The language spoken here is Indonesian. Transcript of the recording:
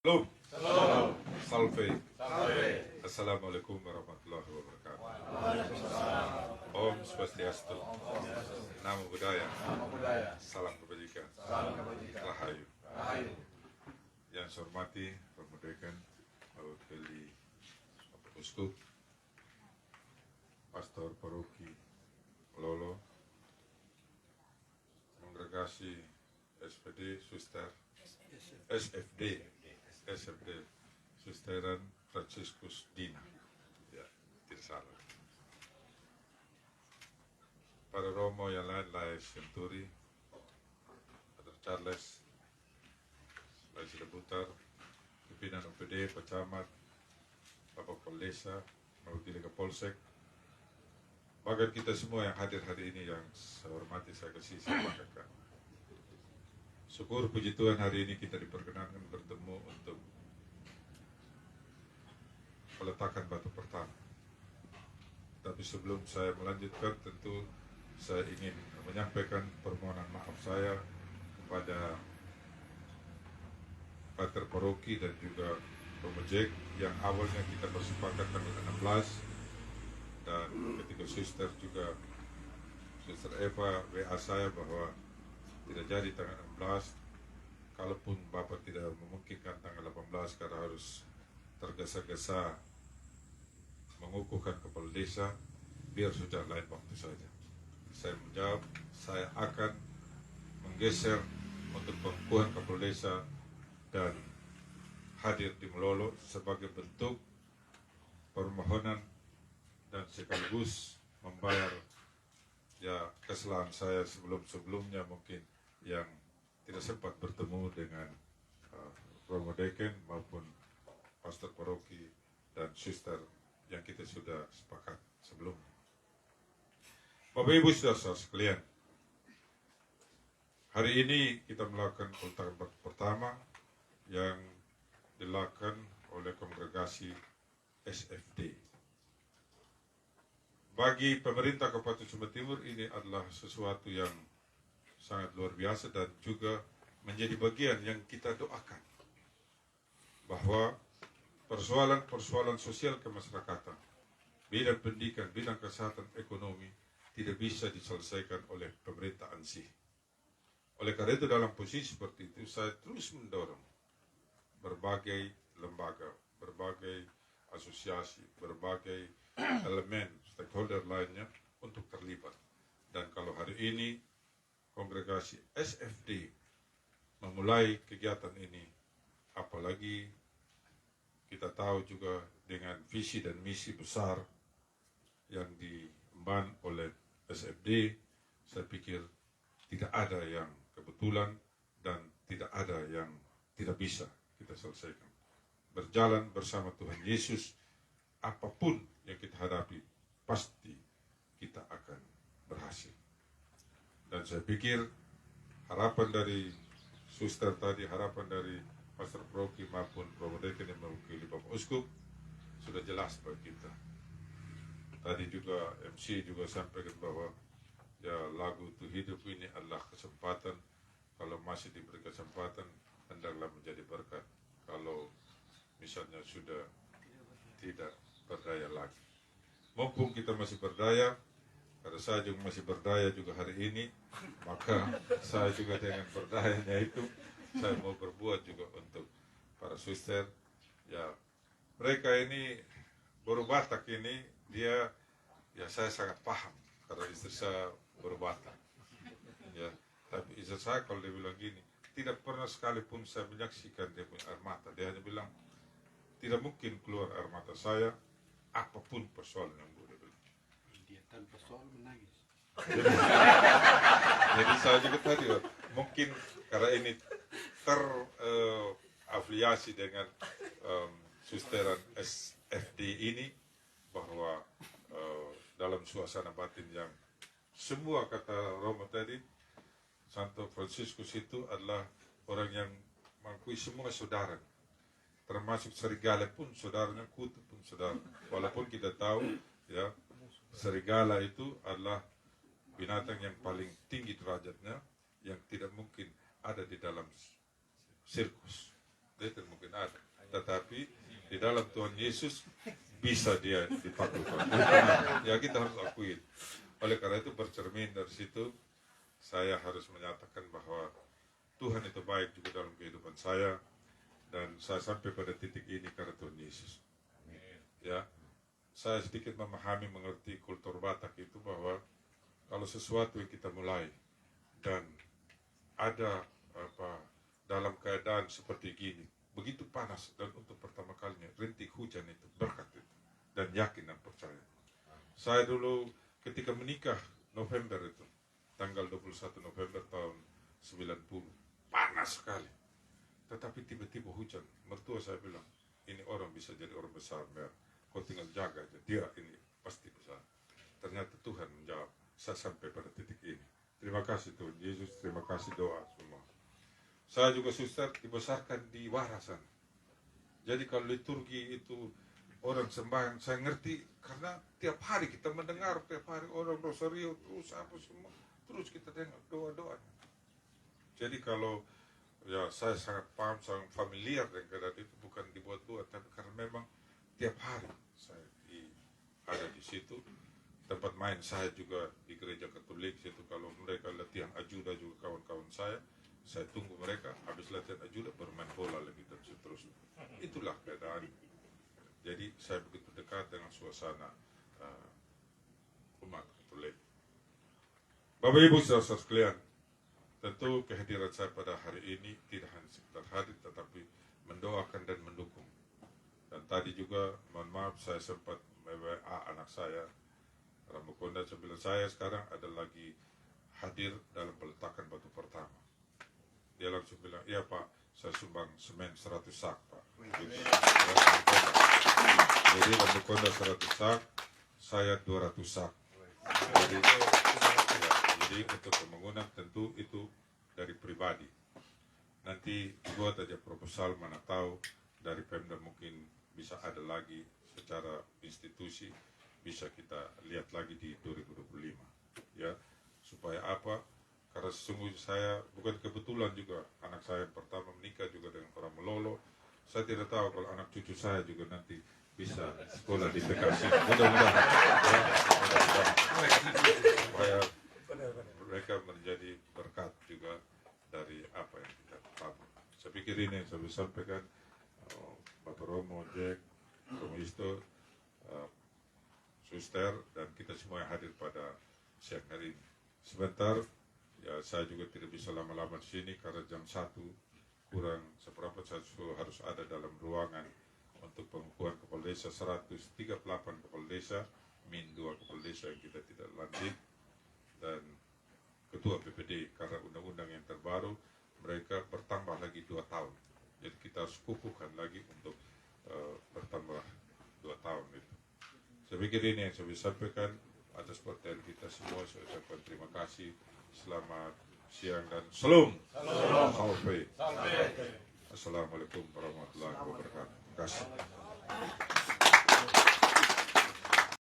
Halo. Halo. Salve. Salve. Assalamualaikum warahmatullahi wabarakatuh. Waalaikumsalam. Om Swastiastu. Namo Buddhaya. Namo Buddhaya. Salam kebajikan. Salam kebajikan. Rahayu. Rahayu. Yang saya hormati Romo Dekan, Mewakili Bapak Uskup, Pastor Paroki Melolo, Kongregasi SPD, Suster, SFD, Susteran Franciscus Dina. Ya, tidak salah. Para Romo yang lain, Lai Senturi, Pater Charles, Lai Silabutar, pimpinan OPD, Pecamat, Bapak Poldesa, mewakili Kapolsek, bahkan kita semua yang hadir hari ini yang saya hormati, saya kasih, saya banggakan. Syukur puji Tuhan hari ini kita diperkenankan bertemu untuk meletakkan batu pertama. Tapi sebelum saya melanjutkan, tentu saya ingin menyampaikan permohonan maaf saya kepada Pater Paroki dan juga Romo Jack yang awalnya kita bersepakat tanggal 16, dan ketika Suster juga, Suster Eva WA saya bahwa tidak jadi tanggal 16, kalaupun Bapak tidak memungkinkan tanggal 18 karena harus tergesa-gesa mengukuhkan kepala desa, biar sudah lain waktu saja. Saya menjawab, saya akan menggeser untuk pengukuhan kepala desa dan hadir di Melolo sebagai bentuk permohonan dan sekaligus membayar ya kesalahan saya sebelum-sebelumnya mungkin yang tidak sempat bertemu dengan Romo Dekan maupun Pastor Paroki dan Suster yang kita sudah sepakat sebelumnya. Bapak Ibu saudara sekalian, hari ini kita melakukan peletakan batu pertama yang dilakukan oleh kongregasi SFD. Bagi pemerintah Kabupaten Sumba Timur ini adalah sesuatu yang sangat luar biasa dan juga menjadi bagian yang kita doakan bahwa persoalan-persoalan sosial kemasyarakatan, bidang pendidikan, bidang kesehatan, ekonomi tidak bisa diselesaikan oleh pemerintah ansih. Oleh karena itu dalam posisi seperti itu saya terus mendorong berbagai lembaga, berbagai asosiasi, berbagai elemen stakeholder lainnya untuk terlibat. Dan kalau hari ini kongregasi SFD memulai kegiatan ini, apalagi kita tahu juga dengan visi dan misi besar yang diemban oleh SFD, saya pikir tidak ada yang kebetulan dan tidak ada yang tidak bisa kita selesaikan. Berjalan bersama Tuhan Yesus, apapun yang kita hadapi, pasti kita akan berhasil. Dan saya pikir harapan dari Suster tadi, harapan dari Pastor Paroki maupun Romo Dekan yang mewakili Bapak Uskup sudah jelas bagi kita. Tadi juga MC juga sampaikan bahwa ya lagu Untuk Hidup ini adalah kesempatan, kalau masih diberi kesempatan hendaklah menjadi berkat. Kalau misalnya sudah tidak berdaya lagi, mumpung kita masih berdaya, karena saya juga masih berdaya juga hari ini, maka saya juga dengan berdayanya itu saya mau berbuat juga untuk para suster. Ya, mereka ini baru Batak ini, dia ya saya sangat paham karena istri saya baru Batak. Ya, tapi istri saya kalau dia bilang gini, tidak pernah sekalipun saya menyaksikan dia punya air mata. Dia hanya bilang tidak mungkin keluar air mata saya apapun persoalan yang boleh bilang. Dia tanpa soal menangis. Jadi saya juga tadi mungkin karena ini terafiliasi dengan susteran SFD ini, bahwa dalam suasana batin yang semua kata Romo tadi, Santo Franciscus itu adalah orang yang mengakui semua saudara, termasuk serigala pun saudaranya, kutu pun saudara. Walaupun kita tahu ya serigala itu adalah binatang yang paling tinggi derajatnya, yang tidak mungkin ada di dalam sirkus. outdated mungkin ada, tetapi di dalam Tuhan Yesus bisa dia dipakukan. Ya kita harus akui. Oleh karena itu bercermin dari situ, saya harus menyatakan bahwa Tuhan itu baik juga dalam kehidupan saya, dan saya sampai pada titik ini karena Tuhan Yesus. Ya, saya sedikit memahami, mengerti kultur Batak itu bahwa kalau sesuatu yang kita mulai dan ada dalam keadaan seperti gini, begitu panas dan untuk pertama kalinya rintik hujan itu berkat itu, dan yakin dan percaya. Saya dulu ketika menikah November itu, tanggal 21 November tahun 90, panas sekali. Tetapi tiba-tiba hujan. Mertua saya bilang, ini orang bisa jadi orang besar, Mer. Kau tinggal jaga aja, dia ini pasti besar. Ternyata Tuhan menjawab, saya sampai pada titik ini. Terima kasih Tuhan Yesus, terima kasih doa semua. Saya juga suster dibesarkan di Warasan. Jadi kalau liturgi itu orang sembahyang, saya ngerti karena tiap hari kita mendengar, tiap hari orang rosario terus apa semua, terus kita dengar doa-doa. Jadi kalau ya saya sangat paham, sangat familiar dengan keadaan itu, bukan dibuat-buat, tapi karena memang tiap hari saya ada di situ. Tempat main saya juga di gereja Katolik situ, kalau mereka latihan ajuda juga kawan-kawan saya tunggu mereka habis latihan ajuda bermain bola lagi dan seterusnya. Itulah keadaan. Jadi saya begitu dekat dengan suasana umat Katolik. Bapak Ibu saudara sekalian, tentu kehadiran saya pada hari ini tidak hanya sekedar hadir, tetapi mendoakan dan mendukung. Dan tadi juga, mohon maaf, saya sempat WA anak saya, Rambukonda, sebelum saya sekarang ada lagi hadir dalam peletakan batu pertama. Dia langsung bilang, iya Pak, saya sumbang semen 100 sak Pak. Jadi Rambukonda 100 sak, saya 200 sak. Jadi untuk pembangunan tentu itu dari pribadi. Nanti buat aja proposal, mana tahu dari Pemda mungkin bisa ada lagi secara institusi, bisa kita lihat lagi di 2025. Ya, supaya apa? Karena sesungguhnya saya bukan kebetulan juga anak saya yang pertama menikah juga dengan orang Melolo. Saya tidak tahu kalau anak cucu saya juga nanti bisa sekolah di Bekasi. Mudah-mudahan. Ya, supaya mereka menjadi berkat juga dari apa yang kita tabur. Saya pikir ini yang saya bisa sampaikan. Bapak Romo, Jack, Romo Isto, Suster, dan kita semua yang hadir pada siang hari ini. Sebentar, ya saya juga tidak bisa lama-lama di sini karena jam 1 kurang seperempat saya harus ada dalam ruangan untuk pengukuhan kepala desa 138 kepala desa, min 2 kepala desa yang kita tidak lanjut, dan Ketua PPD karena undang-undang yang terbaru mereka bertambah lagi 2 tahun. Jadi kita harus kukuhkan lagi untuk bertambah 2 tahun itu. Saya pikir ini yang saya bisa sampaikan atas perhatian kita semua. Saya ucapkan terima kasih. Selamat siang dan salam. Salve. Assalamualaikum warahmatullahi wabarakatuh. Terima kasih.